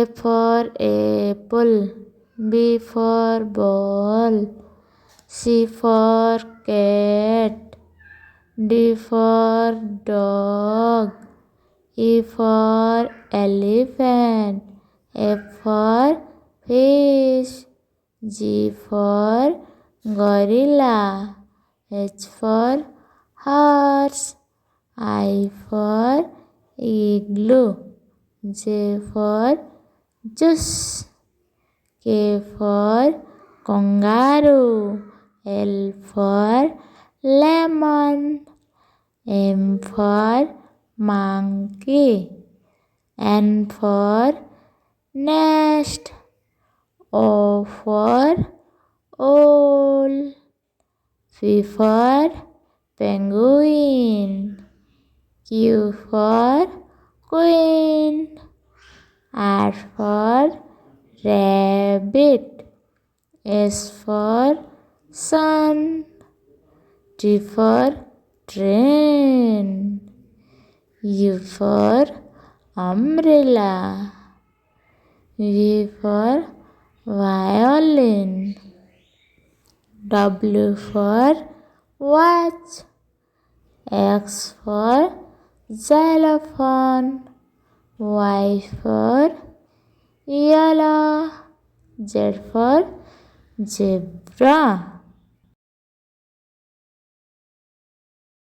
for apple, B for ball, C for cat, D for dog, E for elephant, F for fish, G for gorilla, H for horse, I for igloo, J for juice, K for kangaroo, L for lemon, M for monkey, N for nest, O for owl, P for penguin, Q for queen, R for rabbit, S for sun, T for train, U for umbrella, V for violin, W for watch, X for xylophone, Y for yellow, Z for zebra.